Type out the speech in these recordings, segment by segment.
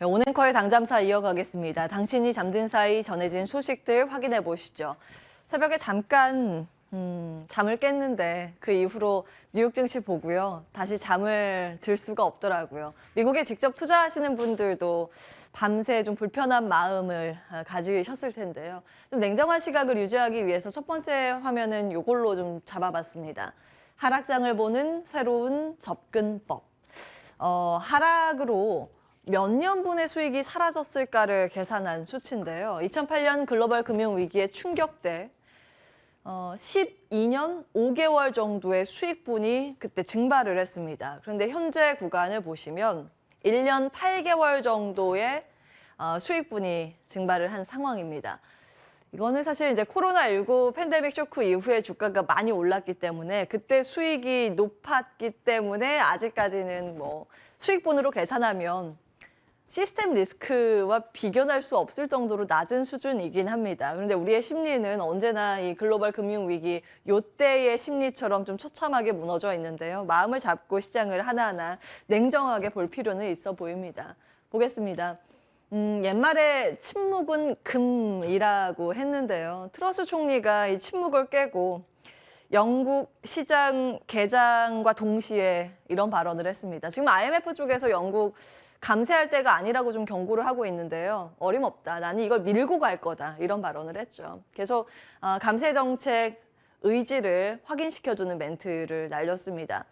네, 오늘커의 당잠사 이어가겠습니다. 당신이 잠든 사이 전해진 소식들 확인해 보시죠. 새벽에 잠깐 잠을 깼는데 그 이후로 뉴욕 증시 보고요. 다시 잠을 들 수가 없더라고요. 미국에 직접 투자하시는 분들도 밤새 좀 불편한 마음을 가지셨을 텐데요. 좀 냉정한 시각을 유지하기 위해서 첫 번째 화면은 이걸로 좀 잡아봤습니다. 하락장을 보는 새로운 접근법. 하락으로 몇 년분의 수익이 사라졌을까를 계산한 수치인데요. 2008년 글로벌 금융위기의 충격 때 12년 5개월 정도의 수익분이 그때 증발을 했습니다. 그런데 현재 구간을 보시면 1년 8개월 정도의 수익분이 증발을 한 상황입니다. 이거는 사실 이제 코로나19 팬데믹 쇼크 이후에 주가가 많이 올랐기 때문에 그때 수익이 높았기 때문에 아직까지는 뭐 수익분으로 계산하면 시스템 리스크와 비교할 수 없을 정도로 낮은 수준이긴 합니다. 그런데 우리의 심리는 언제나 이 글로벌 금융위기 요때의 심리처럼 좀 처참하게 무너져 있는데요. 마음을 잡고 시장을 하나하나 냉정하게 볼 필요는 있어 보입니다. 보겠습니다. 옛말에 침묵은 금이라고 했는데요. 트러스 총리가 이 침묵을 깨고 영국 시장 개장과 동시에 이런 발언을 했습니다. 지금 IMF 쪽에서 영국 감세할 때가 아니라고 좀 경고를 하고 있는데요. 어림없다. 나는 이걸 밀고 갈 거다. 이런 발언을 했죠. 계속 감세 정책 의지를 확인시켜주는 멘트를 날렸습니다.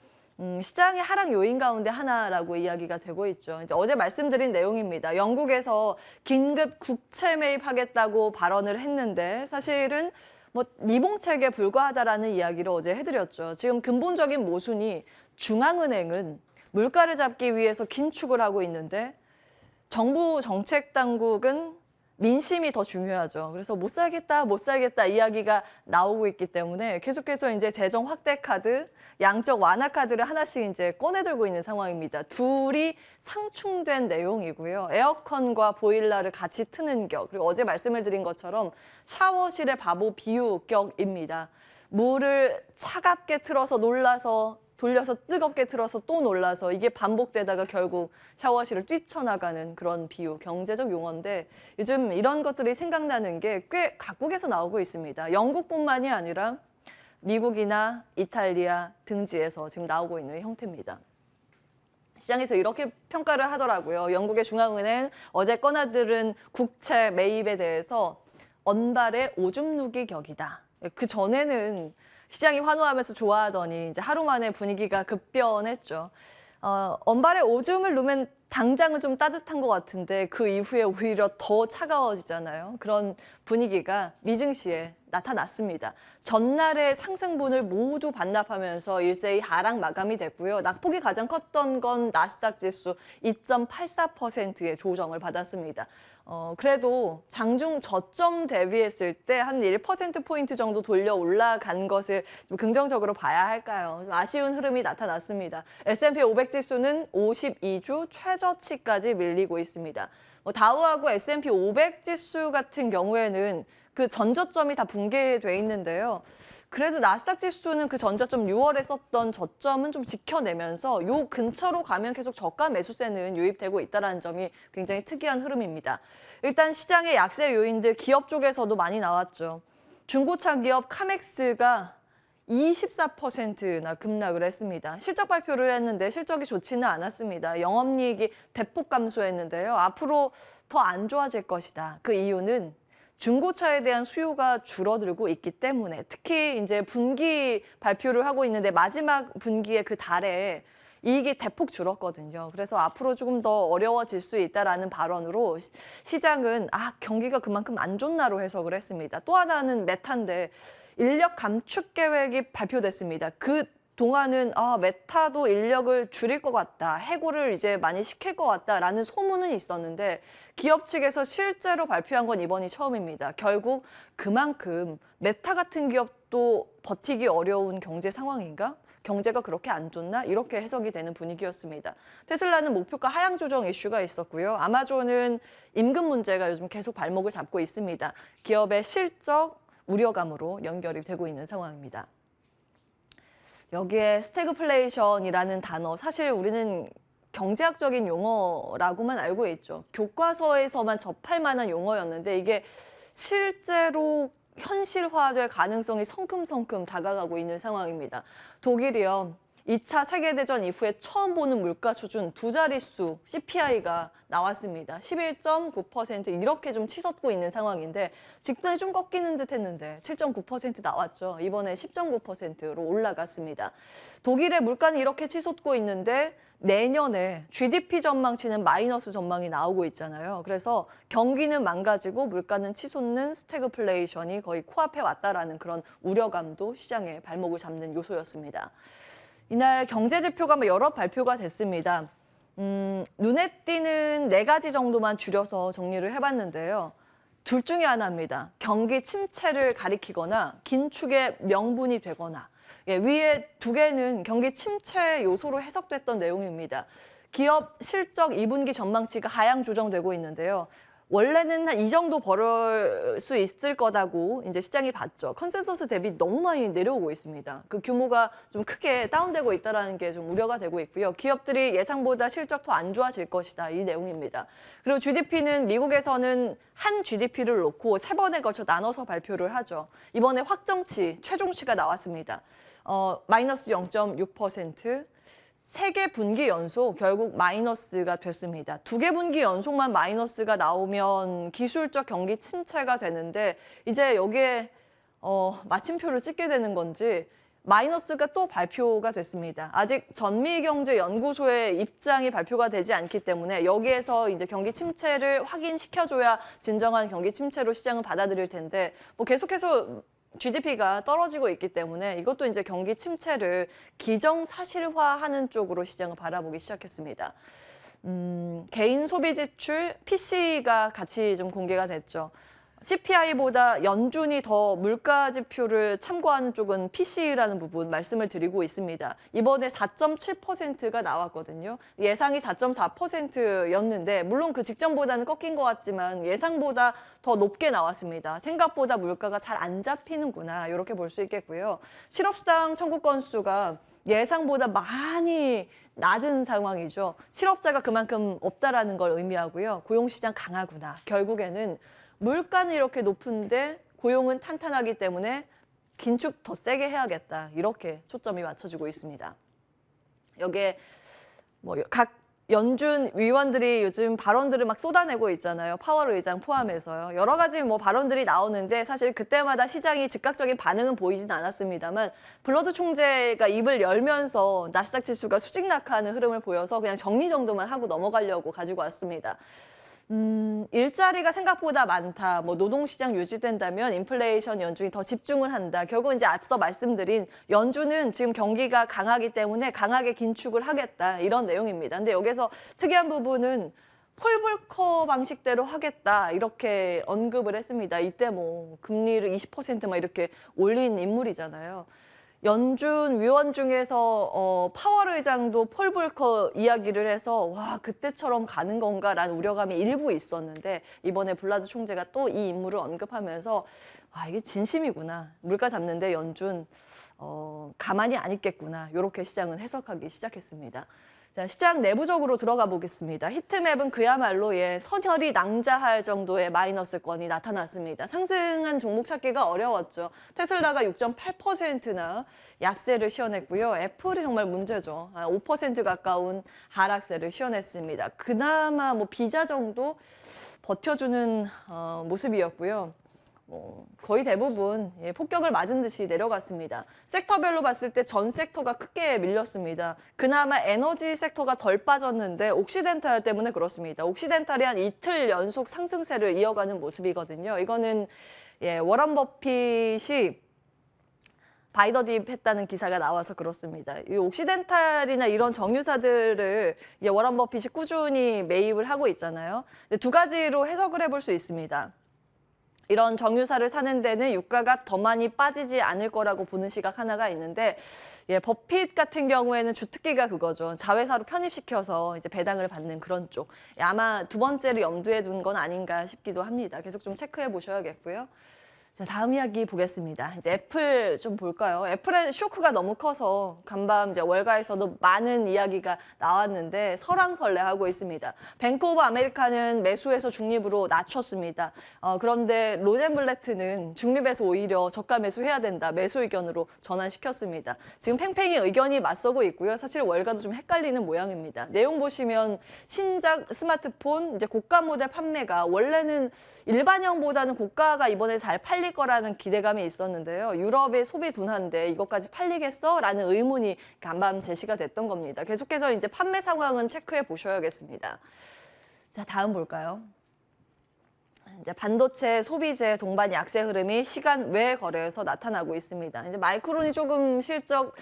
시장의 하락 요인 가운데 하나라고 이야기가 되고 있죠. 이제 어제 말씀드린 내용입니다. 영국에서 긴급 국채 매입하겠다고 발언을 했는데 사실은 뭐 미봉책에 불과하다라는 이야기를 어제 해드렸죠. 지금 근본적인 모순이 중앙은행은 물가를 잡기 위해서 긴축을 하고 있는데 정부 정책 당국은 민심이 더 중요하죠. 그래서 못 살겠다 이야기가 나오고 있기 때문에 계속해서 이제 재정 확대 카드, 양적 완화 카드를 하나씩 이제 꺼내들고 있는 상황입니다. 둘이 상충된 내용이고요. 에어컨과 보일러를 같이 트는 격, 그리고 어제 말씀을 드린 것처럼 샤워실의 바보 비유 격입니다. 물을 차갑게 틀어서 놀라서 돌려서 뜨겁게 틀어서 또 놀라서 이게 반복되다가 결국 샤워실을 뛰쳐나가는 그런 비유, 경제적 용어인데 요즘 이런 것들이 생각나는 게 꽤 각국에서 나오고 있습니다. 영국뿐만이 아니라 미국이나 이탈리아 등지에서 지금 나오고 있는 형태입니다. 시장에서 이렇게 평가를 하더라고요. 영국의 중앙은행 어제 꺼내들은 국채 매입에 대해서 언발의 오줌 누기 격이다. 그 전에는 시장이 환호하면서 좋아하더니 이제 하루 만에 분위기가 급변했죠. 언발에 오줌을 누면 당장은 좀 따뜻한 것 같은데 그 이후에 오히려 더 차가워지잖아요. 그런 분위기가 미증시에 나타났습니다. 전날의 상승분을 모두 반납하면서 일제히 하락 마감이 됐고요. 낙폭이 가장 컸던 건 나스닥 지수 2.84%의 조정을 받았습니다. 그래도 장중 저점 대비했을 때 한 1%포인트 정도 돌려 올라간 것을 좀 긍정적으로 봐야 할까요? 좀 아쉬운 흐름이 나타났습니다. S&P 500 지수는 52주 최저치까지 밀리고 있습니다. 다우하고 S&P 500 지수 같은 경우에는 그 전저점이 다 붕괴돼 있는데요. 그래도 나스닥 지수는 그 전저점 6월에 썼던 저점은 좀 지켜내면서 요 근처로 가면 계속 저가 매수세는 유입되고 있다는 점이 굉장히 특이한 흐름입니다. 일단 시장의 약세 요인들 기업 쪽에서도 많이 나왔죠. 중고차 기업 카맥스가 24%나 급락을 했습니다. 실적 발표를 했는데 실적이 좋지는 않았습니다. 영업이익이 대폭 감소했는데요. 앞으로 더 안 좋아질 것이다. 그 이유는 중고차에 대한 수요가 줄어들고 있기 때문에 특히 이제 분기 발표를 하고 있는데 마지막 분기의 그 달에 이익이 대폭 줄었거든요. 그래서 앞으로 조금 더 어려워질 수 있다라는 발언으로 시장은 경기가 그만큼 안 좋나로 해석을 했습니다. 또 하나는 메타인데 인력 감축 계획이 발표됐습니다. 그 동안은 메타도 인력을 줄일 것 같다, 해고를 이제 많이 시킬 것 같다라는 소문은 있었는데 기업 측에서 실제로 발표한 건 이번이 처음입니다. 결국 그만큼 메타 같은 기업도 버티기 어려운 경제 상황인가? 경제가 그렇게 안 좋나? 이렇게 해석이 되는 분위기였습니다. 테슬라는 목표가 하향 조정 이슈가 있었고요. 아마존은 임금 문제가 요즘 계속 발목을 잡고 있습니다. 기업의 실적 우려감으로 연결이 되고 있는 상황입니다. 여기에 스태그플레이션이라는 단어, 사실 우리는 경제학적인 용어라고만 알고 있죠. 교과서에서만 접할 만한 용어였는데 이게 실제로 현실화될 가능성이 성큼성큼 다가가고 있는 상황입니다. 독일이요. 2차 세계대전 이후에 처음 보는 물가 수준 두 자릿수 CPI가 나왔습니다. 11.9% 이렇게 좀 치솟고 있는 상황인데 직전에 좀 꺾이는 듯 했는데 7.9% 나왔죠. 이번에 10.9%로 올라갔습니다. 독일의 물가는 이렇게 치솟고 있는데 내년에 GDP 전망치는 마이너스 전망이 나오고 있잖아요. 그래서 경기는 망가지고 물가는 치솟는 스태그플레이션이 거의 코앞에 왔다라는 그런 우려감도 시장의 발목을 잡는 요소였습니다. 이날 경제 지표가 여러 발표가 됐습니다. 눈에 띄는 4가지 정도만 줄여서 정리를 해봤는데요. 둘 중에 하나입니다. 경기 침체를 가리키거나 긴축의 명분이 되거나 위에 2개는 경기 침체 요소로 해석됐던 내용입니다. 기업 실적 2분기 전망치가 하향 조정되고 있는데요. 원래는 한 이 정도 벌을 수 있을 거다고 이제 시장이 봤죠. 컨센서스 대비 너무 많이 내려오고 있습니다. 그 규모가 좀 크게 다운되고 있다는 게 좀 우려가 되고 있고요. 기업들이 예상보다 실적 더 안 좋아질 것이다. 이 내용입니다. 그리고 GDP는 미국에서는 한 GDP를 놓고 3번에 걸쳐 나눠서 발표를 하죠. 이번에 확정치, 최종치가 나왔습니다. 마이너스 0.6%. 3개 분기 연속 결국 마이너스가 됐습니다. 2개 분기 연속만 마이너스가 나오면 기술적 경기 침체가 되는데 이제 여기에 마침표를 찍게 되는 건지 마이너스가 또 발표가 됐습니다. 아직 전미경제연구소의 입장이 발표가 되지 않기 때문에 여기에서 이제 경기 침체를 확인시켜줘야 진정한 경기 침체로 시장은 받아들일 텐데 계속해서 GDP가 떨어지고 있기 때문에 이것도 이제 경기 침체를 기정사실화하는 쪽으로 시장을 바라보기 시작했습니다. 개인 소비 지출 PC가 같이 좀 공개가 됐죠. CPI보다 연준이 더 물가 지표를 참고하는 쪽은 PC라는 부분 말씀을 드리고 있습니다. 이번에 4.7%가 나왔거든요. 예상이 4.4%였는데 물론 그 직전보다는 꺾인 것 같지만 예상보다 더 높게 나왔습니다. 생각보다 물가가 잘 안 잡히는구나 이렇게 볼 수 있겠고요. 실업수당 청구 건수가 예상보다 많이 낮은 상황이죠. 실업자가 그만큼 없다라는 걸 의미하고요. 고용시장 강하구나. 결국에는 물가는 이렇게 높은데 고용은 탄탄하기 때문에 긴축 더 세게 해야겠다. 이렇게 초점이 맞춰지고 있습니다. 여기에 각 연준 위원들이 요즘 발언들을 막 쏟아내고 있잖아요. 파월 의장 포함해서요. 여러 가지 발언들이 나오는데 사실 그때마다 시장이 즉각적인 반응은 보이진 않았습니다만 블러드 총재가 입을 열면서 나스닥 지수가 수직 낙하하는 흐름을 보여서 그냥 정리 정도만 하고 넘어가려고 가지고 왔습니다. 일자리가 생각보다 많다. 노동시장 유지된다면 인플레이션 연준이 더 집중을 한다. 결국 이제 앞서 말씀드린 연준은 지금 경기가 강하기 때문에 강하게 긴축을 하겠다. 이런 내용입니다. 근데 여기서 특이한 부분은 폴볼커 방식대로 하겠다. 이렇게 언급을 했습니다. 이때 금리를 20% 이렇게 올린 인물이잖아요. 연준 위원 중에서 파월 의장도 폴 볼커 이야기를 해서 와 그때처럼 가는 건가라는 우려감이 일부 있었는데 이번에 블라드 총재가 또 이 인물을 언급하면서 아 이게 진심이구나. 물가 잡는데 연준 가만히 안 있겠구나. 이렇게 시장은 해석하기 시작했습니다. 자, 시장 내부적으로 들어가 보겠습니다. 히트맵은 그야말로 선혈이 낭자할 정도의 마이너스권이 나타났습니다. 상승한 종목 찾기가 어려웠죠. 테슬라가 6.8%나 약세를 시현했고요. 애플이 정말 문제죠. 5% 가까운 하락세를 시현했습니다. 그나마 비자 정도 버텨주는 모습이었고요. 거의 대부분 폭격을 맞은 듯이 내려갔습니다. 섹터별로 봤을 때 전 섹터가 크게 밀렸습니다. 그나마 에너지 섹터가 덜 빠졌는데 옥시덴탈 때문에 그렇습니다. 옥시덴탈이 한 이틀 연속 상승세를 이어가는 모습이거든요. 이거는 워런 버핏이 바이더딥 했다는 기사가 나와서 그렇습니다. 이 옥시덴탈이나 이런 정유사들을 워런 버핏이 꾸준히 매입을 하고 있잖아요. 2가지로 해석을 해볼 수 있습니다. 이런 정유사를 사는 데는 유가가 더 많이 빠지지 않을 거라고 보는 시각 하나가 있는데 버핏 같은 경우에는 주특기가 그거죠. 자회사로 편입시켜서 이제 배당을 받는 그런 쪽. 아마 2번째를 염두에 둔 건 아닌가 싶기도 합니다. 계속 좀 체크해 보셔야겠고요. 자, 다음 이야기 보겠습니다. 이제 애플 좀 볼까요? 애플의 쇼크가 너무 커서 간밤 이제 월가에서도 많은 이야기가 나왔는데 설왕설래하고 있습니다. 뱅크 오브 아메리카는 매수에서 중립으로 낮췄습니다. 그런데 로젠블레트는 중립에서 오히려 저가 매수해야 된다. 매수 의견으로 전환시켰습니다. 지금 팽팽히 의견이 맞서고 있고요. 사실 월가도 좀 헷갈리는 모양입니다. 내용 보시면 신작 스마트폰 이제 고가 모델 판매가 원래는 일반형보다는 고가가 이번에 잘 팔릴 거라는 기대감이 있었는데요. 유럽의 소비 둔화인데 이것까지 팔리겠어? 라는 의문이 간밤 제시가 됐던 겁니다. 계속해서 이제 판매 상황은 체크해 보셔야겠습니다. 자, 다음 볼까요? 이제 반도체 소비재 동반 약세 흐름이 시간 외 거래에서 나타나고 있습니다. 이제 마이크론이 조금 실적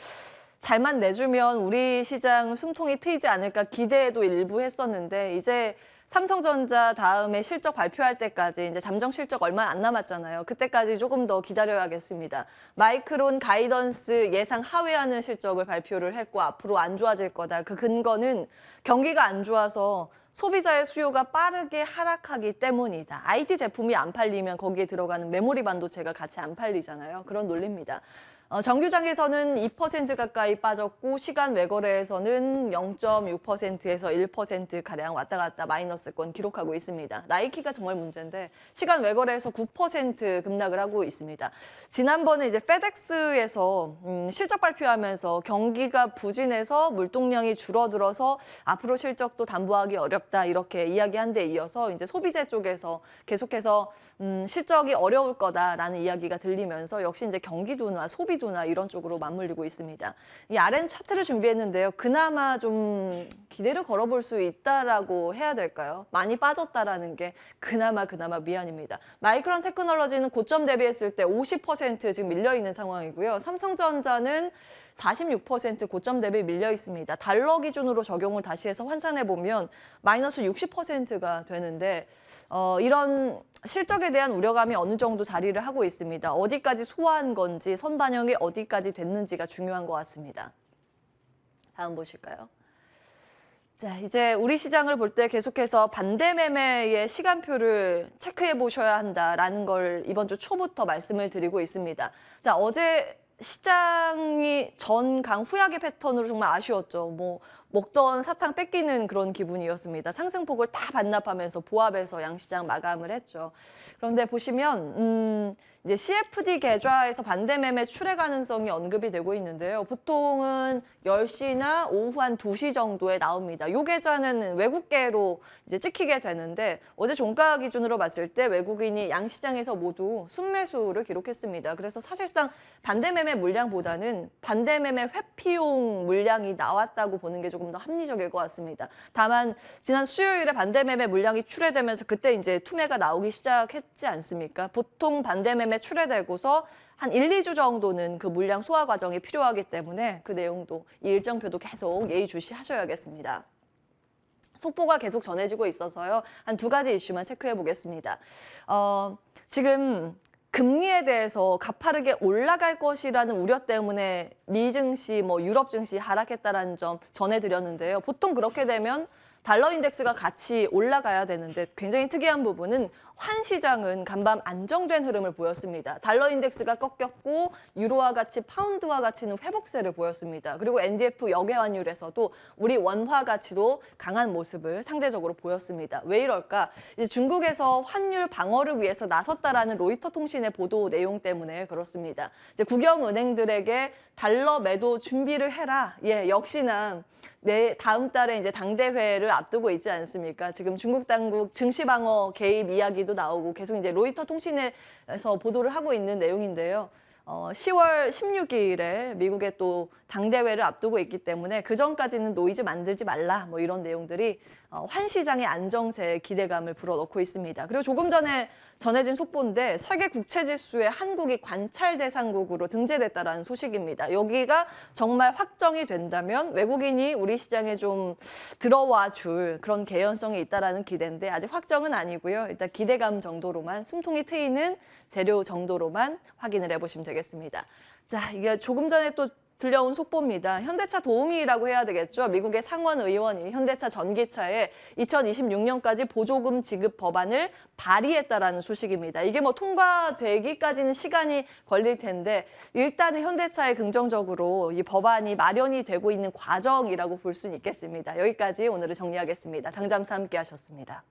잘만 내주면 우리 시장 숨통이 트이지 않을까 기대도 일부 했었는데 이제 삼성전자 다음에 실적 발표할 때까지 이제 잠정 실적 얼마 안 남았잖아요. 그때까지 조금 더 기다려야겠습니다. 마이크론 가이던스 예상 하회하는 실적을 발표를 했고 앞으로 안 좋아질 거다. 그 근거는 경기가 안 좋아서 소비자의 수요가 빠르게 하락하기 때문이다. IT 제품이 안 팔리면 거기에 들어가는 메모리 반도체가 같이 안 팔리잖아요. 그런 논리입니다. 정규장에서는 2% 가까이 빠졌고 시간 외거래에서는 0.6%에서 1%가량 왔다 갔다 마이너스권 기록하고 있습니다. 나이키가 정말 문제인데 시간 외거래에서 9% 급락을 하고 있습니다. 지난번에 이제 페덱스에서 실적 발표하면서 경기가 부진해서 물동량이 줄어들어서 앞으로 실적도 담보하기 어렵다 이렇게 이야기한 데 이어서 이제 소비재 쪽에서 계속해서 실적이 어려울 거다라는 이야기가 들리면서 역시 이제 경기 둔화, 소비 둔화 이런 쪽으로 맞물리고 있습니다. 이 RN 차트를 준비했는데요. 그나마 좀 기대를 걸어볼 수 있다라고 해야 될까요? 많이 빠졌다라는 게 그나마 미안입니다. 마이크론 테크놀로지는 고점 대비했을 때 50% 지금 밀려 있는 상황이고요. 삼성전자는 46% 고점 대비 밀려 있습니다. 달러 기준으로 적용을 다시 해서 환산해 보면 마이너스 60%가 되는데 이런 실적에 대한 우려감이 어느 정도 자리를 하고 있습니다. 어디까지 소화한 건지 선반영이 어디까지 됐는지가 중요한 것 같습니다. 다음 보실까요? 자, 이제 우리 시장을 볼 때 계속해서 반대 매매의 시간표를 체크해 보셔야 한다라는 걸 이번 주 초부터 말씀을 드리고 있습니다. 자, 어제 시장이 전강 후약의 패턴으로 정말 아쉬웠죠. 뭐 먹던 사탕 뺏기는 그런 기분이었습니다. 상승폭을 다 반납하면서 보합해서 양시장 마감을 했죠. 그런데 보시면 이제 CFD 계좌에서 반대 매매 출회 가능성이 언급이 되고 있는데요. 보통은 10시나 오후 한 2시 정도에 나옵니다. 이 계좌는 외국계로 이제 찍히게 되는데 어제 종가 기준으로 봤을 때 외국인이 양시장에서 모두 순매수를 기록했습니다. 그래서 사실상 반대 매매 물량보다는 반대 매매 회피용 물량이 나왔다고 보는 게 조금 더 합리적일 것 같습니다. 다만 지난 수요일에 반대 매매 물량이 출회되면서 그때 이제 투매가 나오기 시작했지 않습니까? 보통 반대 매매 출회되고서 한 1, 2주 정도는 그 물량 소화 과정이 필요하기 때문에 그 내용도 이 일정표도 계속 예의주시하셔야겠습니다. 속보가 계속 전해지고 있어서요. 한 2가지 이슈만 체크해 보겠습니다. 지금 금리에 대해서 가파르게 올라갈 것이라는 우려 때문에 미 증시, 유럽 증시 하락했다라는 점 전해드렸는데요. 보통 그렇게 되면 달러 인덱스가 같이 올라가야 되는데 굉장히 특이한 부분은 환 시장은 간밤 안정된 흐름을 보였습니다. 달러 인덱스가 꺾였고 유로와 같이 파운드와 가치는 회복세를 보였습니다. 그리고 NDF 역외 환율에서도 우리 원화 가치도 강한 모습을 상대적으로 보였습니다. 왜 이럴까? 이제 중국에서 환율 방어를 위해서 나섰다라는 로이터 통신의 보도 내용 때문에 그렇습니다. 이제 국영 은행들에게 달러 매도 준비를 해라. 예, 역시나 다음 달에 이제 당대회를 앞두고 있지 않습니까? 지금 중국 당국 증시 방어 개입 이야기도 나오고 계속 이제 로이터 통신에서 보도를 하고 있는 내용인데요. 10월 16일에 미국의 또 당대회를 앞두고 있기 때문에 그 전까지는 노이즈 만들지 말라 이런 내용들이 환 시장의 안정세에 기대감을 불어넣고 있습니다. 그리고 조금 전에 전해진 속보인데 세계 국채지수에 한국이 관찰 대상국으로 등재됐다라는 소식입니다. 여기가 정말 확정이 된다면 외국인이 우리 시장에 좀 들어와 줄 그런 개연성이 있다라는 기대인데 아직 확정은 아니고요. 일단 기대감 정도로만 숨통이 트이는 재료 정도로만 확인을 해보시면 되겠습니다. 자, 이게 조금 전에 또 들려온 속보입니다. 현대차 도우미라고 해야 되겠죠. 미국의 상원 의원이 현대차 전기차에 2026년까지 보조금 지급 법안을 발의했다라는 소식입니다. 이게 뭐 통과되기까지는 시간이 걸릴 텐데 일단은 현대차에 긍정적으로 이 법안이 마련이 되고 있는 과정이라고 볼 수는 있겠습니다. 여기까지 오늘은 정리하겠습니다. 당잠사 함께 하셨습니다.